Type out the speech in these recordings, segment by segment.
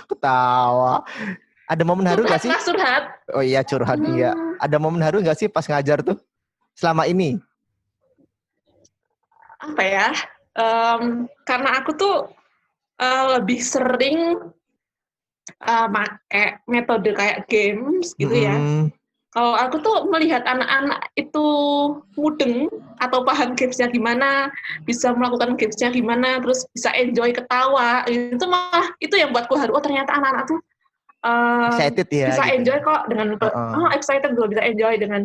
Ketawa. Ada momen haru nggak Curhat sih? Mas, curhat. Oh iya curhat iya. Ada momen haru nggak sih pas ngajar tuh selama ini? Apa ya? Karena aku tuh lebih sering pakai metode kayak games gitu ya. Mm-mm. Kalau aku tuh melihat anak-anak itu mudeng atau paham gamesnya gimana, bisa melakukan gamesnya gimana, terus bisa enjoy ketawa, itu malah itu yang buatku haru. Oh ternyata anak-anak tuh Excited ya bisa gitu. enjoy kok dengan excited gue bisa enjoy dengan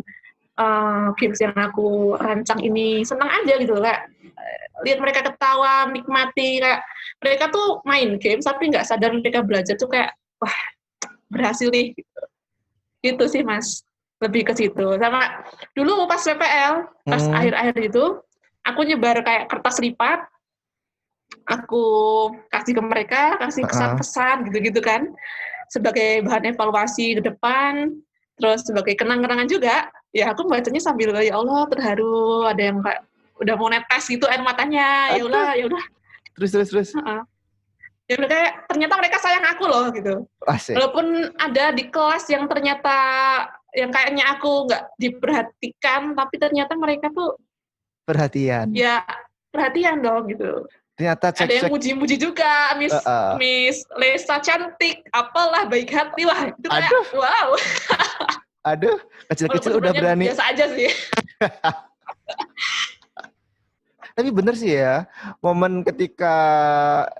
games yang aku rancang ini, senang aja gitu kayak lihat mereka ketawa, nikmati kayak mereka tuh main game tapi nggak sadar mereka belajar tuh kayak wah berhasil nih gitu sih Mas, lebih ke situ. Sama dulu pas PPL pas Hmm. akhir-akhir itu aku nyebar kayak kertas lipat, aku kasih ke mereka, kasih kesan-pesan gitu-gitu kan sebagai bahan evaluasi ke depan, terus sebagai kenang-kenangan juga. Ya aku bacanya sambil ya Allah terharu, ada yang kayak udah mau netes gitu air matanya, ya Aduh. udah Terus. ya udah kayak ternyata mereka sayang aku loh gitu. Asik. Walaupun ada di kelas yang ternyata yang kayaknya aku nggak diperhatikan, tapi ternyata mereka tuh Perhatian. ya perhatian dong gitu. Ternyata Ada yang cek-cek. muji-muji juga, Uh, Miss uh. Miss Lesa cantik, apalah baik hati, wah itu kayak Aduh. wow. Aduh. Walaupun Kecil-kecil udah sebenarnya berani. biasa aja sih. Tapi bener sih ya, momen ketika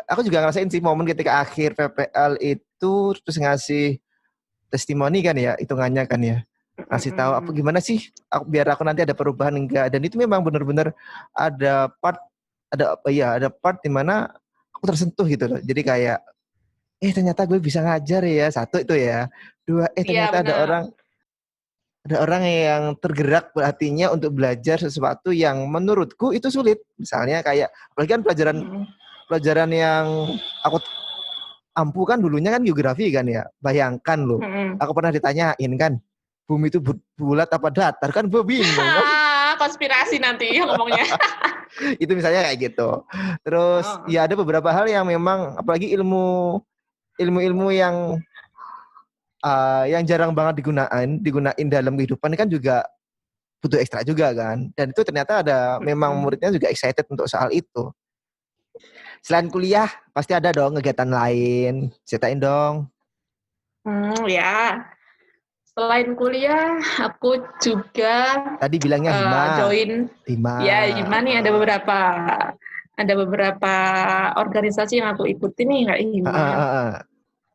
aku juga ngerasain sih momen ketika akhir PPL itu terus ngasih testimoni kan ya, hitungannya kan ya. Ngasih tahu apa gimana sih biar aku nanti ada perubahan enggak, dan itu memang benar-benar ada part ada part di mana aku tersentuh gitu loh. Jadi kayak ternyata gue bisa ngajar ya, satu itu ya. Dua, Iya ternyata benar. ada orang yang tergerak hatinya untuk belajar sesuatu yang menurutku itu sulit. Misalnya kayak apalagi kan pelajaran yang aku ampuh kan dulunya kan geografi kan ya. Bayangkan loh, aku pernah ditanyain kan, bumi itu bulat apa datar kan, gue bingung kan. Konspirasi nanti ngomongnya. Itu misalnya kayak gitu. Terus ya ada beberapa hal yang memang apalagi ilmu-ilmu yang jarang banget digunain dalam kehidupan kan juga butuh ekstra juga kan. Dan itu ternyata ada memang muridnya juga excited untuk soal itu. Selain kuliah pasti ada dong kegiatan lain. Ceritain dong. Ya. Selain kuliah, aku juga Tadi bilangnya Hima. join Hima. ya gimana nih ada beberapa organisasi yang aku ikuti nih kayak Hima,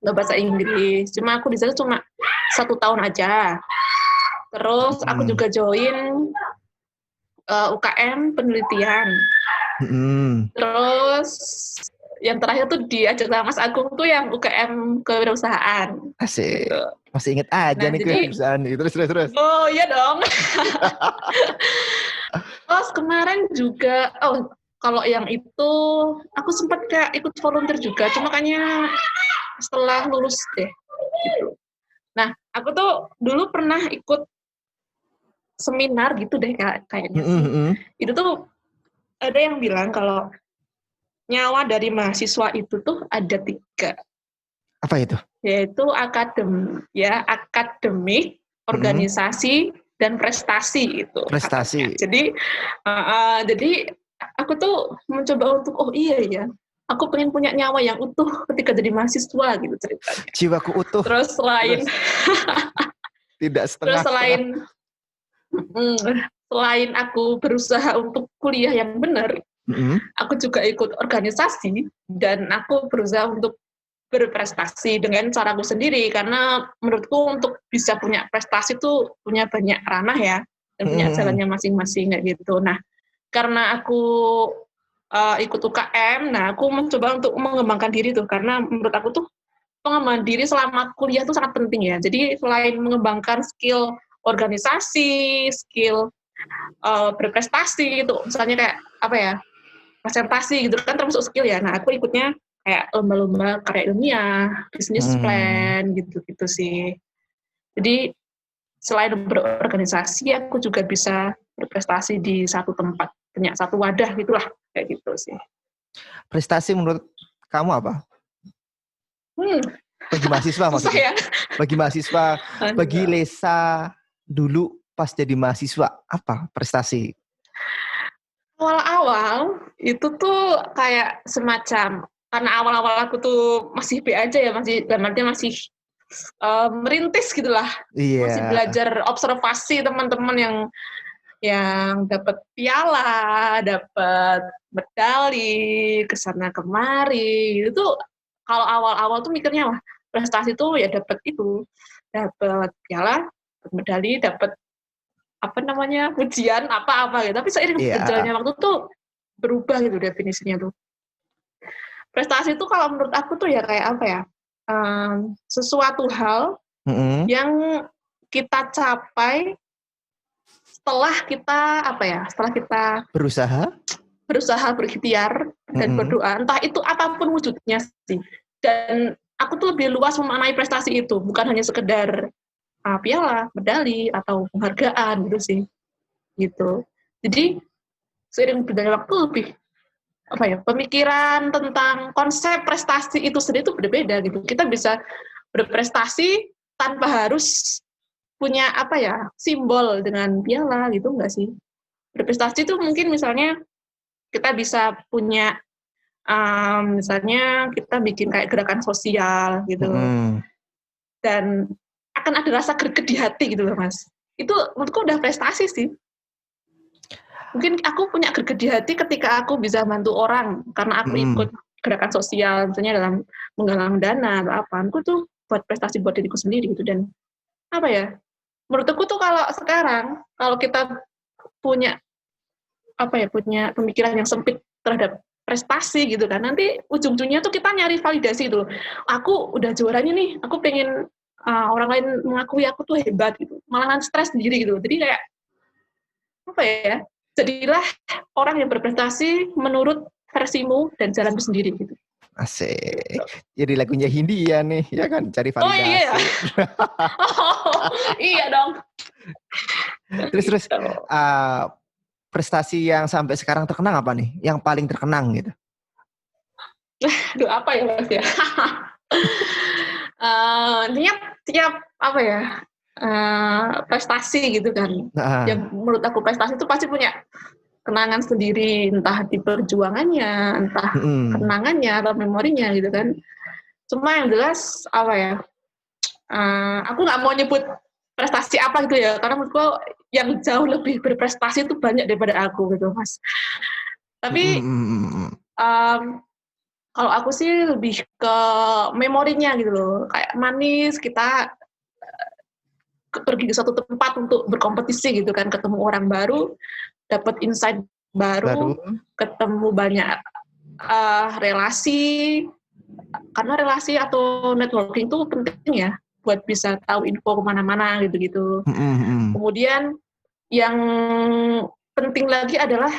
nggak bahasa Inggris. Cuma aku di sana cuma 1 tahun aja. Terus aku juga join UKM penelitian. Terus yang terakhir tuh diajak sama Mas Agung tuh yang UKM kewirausahaan. Asik. Gitu. Masih inget aja Nah, nih kewirausahaan nih. Terus. Oh iya dong. Terus kemarin juga, kalau yang itu aku sempat kayak ikut volunteer juga, cuma kayaknya setelah lulus deh. Gitu. Nah, aku tuh dulu pernah ikut seminar gitu deh kayaknya sih. Itu tuh ada yang bilang kalau nyawa dari mahasiswa itu tuh ada 3. Apa itu? Yaitu akademik, organisasi, dan prestasi itu katanya. Prestasi. Jadi aku tuh mencoba untuk iya ya, aku pengen punya nyawa yang utuh ketika jadi mahasiswa gitu ceritanya. Jiwaku utuh. Terus selain tidak terus setengah-setengah. selain aku berusaha untuk kuliah yang benar, aku juga ikut organisasi dan aku berusaha untuk berprestasi dengan caraku sendiri, karena menurutku untuk bisa punya prestasi tuh punya banyak ranah ya dan punya jalannya masing-masing kayak gitu. Nah, karena aku ikut UKM, nah aku mencoba untuk mengembangkan diri tuh, karena menurut aku tuh pengembangan diri selama kuliah tuh sangat penting ya. Jadi selain mengembangkan skill organisasi, skill berprestasi gitu, misalnya kayak apa ya, presentasi gitu kan termasuk skill ya. Nah aku ikutnya kayak lomba-lomba karya ilmiah, bisnis plan gitu-gitu sih. Jadi selain berorganisasi, aku juga bisa berprestasi di satu tempat, punya satu wadah gitulah, kayak gitu sih. Prestasi menurut kamu apa? Bagi mahasiswa Susah maksudnya. ya. Bagi mahasiswa, bagi Lesa dulu pas jadi mahasiswa, apa prestasi? Awal-awal itu tuh kayak semacam, karena awal-awal aku tuh masih B aja ya, masih masih merintis gitulah, masih Iya. belajar observasi teman-teman yang dapat piala, dapat medali kesana kemari. Itu kalau awal-awal tuh mikirnya, wah prestasi tuh ya dapat itu, dapat piala, dapat medali, dapat apa namanya, pujian apa-apa gitu. Tapi seiring berjalannya waktu tuh berubah gitu definisinya tuh. Prestasi itu kalau menurut aku tuh ya kayak apa ya, sesuatu hal yang kita capai setelah kita berusaha, berikhtiar dan berdoa, entah itu apapun wujudnya sih. Dan aku tuh lebih luas memaknai prestasi itu, bukan hanya sekedar piala, medali atau penghargaan gitu sih. Gitu. Jadi seiring berjalannya waktu lebih pemikiran tentang konsep prestasi itu sendiri itu berbeda gitu. Kita bisa berprestasi tanpa harus punya simbol dengan piala gitu, enggak sih? Berprestasi itu mungkin misalnya kita bisa punya misalnya kita bikin kayak gerakan sosial gitu, dan akan ada rasa greget di hati gitu loh Mas. Itu menurutku udah prestasi sih. Mungkin aku punya greget di hati ketika aku bisa bantu orang karena aku ikut gerakan sosial, misalnya dalam menggalang dana atau apa. Aku tuh buat prestasi buat diriku sendiri gitu. Dan menurutku tuh kalau sekarang kalau kita punya punya pemikiran yang sempit terhadap prestasi gitu kan, nanti ujung-ujungnya tuh kita nyari validasi gitu. Aku udah juaranya nih, aku pengen orang lain mengakui aku tuh hebat gitu, malah stres sendiri gitu. Jadi kayak jadilah orang yang berprestasi menurut versimu dan jalanmu sendiri gitu. Asik. Jadi lagunya Hindia nih, ya kan? Cari validasi. Oh iya ya? Iya dong. Terus prestasi yang sampai sekarang terkenang apa nih? Yang paling terkenang gitu? Aduh, apa ya Mas ya? tiap prestasi gitu kan. Yang menurut aku prestasi itu pasti punya kenangan sendiri, entah di perjuangannya, entah kenangannya atau memorinya gitu kan. Cuma yang jelas aku nggak mau nyebut prestasi apa gitu ya, karena menurutku yang jauh lebih berprestasi itu banyak daripada aku gitu Mas. Tapi kalau aku sih lebih ke memorinya gitu loh, kayak manis kita pergi ke suatu tempat untuk berkompetisi gitu kan, ketemu orang baru, dapat insight baru, ketemu banyak relasi, karena relasi atau networking itu penting ya buat bisa tahu info kemana-mana gitu-gitu. Kemudian yang penting lagi adalah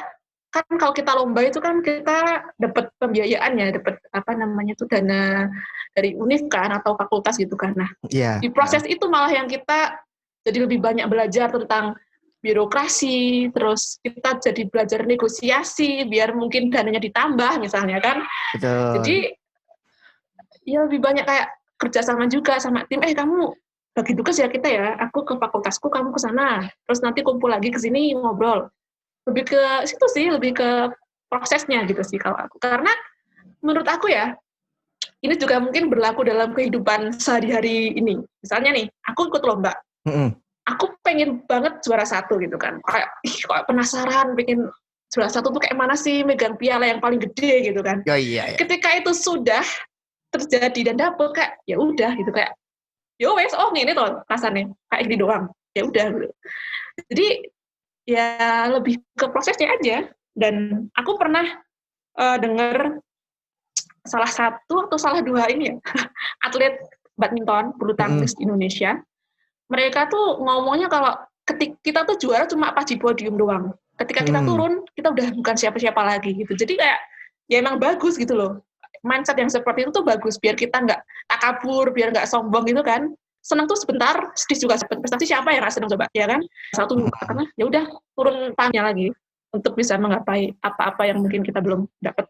kan kalau kita lomba itu kan kita dapat pembiayaan ya, dapat dana dari UNIF kan atau fakultas gitu kan. Nah, di proses itu malah yang kita jadi lebih banyak belajar tentang birokrasi, terus kita jadi belajar negosiasi biar mungkin dananya ditambah misalnya kan. Betul. Jadi ya lebih banyak kayak kerjasama juga sama tim. Kamu bagi tugas ya kita ya, aku ke fakultasku, kamu ke sana, terus nanti kumpul lagi ke sini ngobrol. Lebih ke situ sih, lebih ke prosesnya gitu sih kalau aku. Karena menurut aku ya, ini juga mungkin berlaku dalam kehidupan sehari-hari ini. Misalnya nih, aku ikut lomba. Aku pengen banget juara 1 gitu kan. Kayak penasaran, pengen juara 1 tuh kayak mana sih, megang piala yang paling gede gitu kan. Iya. Ketika itu sudah terjadi dan dapet kayak ya udah gitu, kayak yo wes, ini tuh rasanya kayak gini doang. Ya udah gitu. Jadi ya lebih ke prosesnya aja. Dan aku pernah dengar salah satu atau salah dua ini ya atlet badminton bulu tangkis Indonesia, mereka tuh ngomongnya kalau ketika kita tuh juara cuma pas di podium doang, ketika kita turun kita udah bukan siapa-siapa lagi gitu. Jadi kayak ya emang bagus gitu loh, mindset yang seperti itu tuh bagus biar kita nggak takabur, biar nggak sombong gitu kan. Senang tuh sebentar, sedih juga sebentar. Prestasi siapa yang nggak senang coba, ya kan? Satu karena ya udah turun tangannya lagi untuk bisa menggapai apa-apa yang mungkin kita belum dapat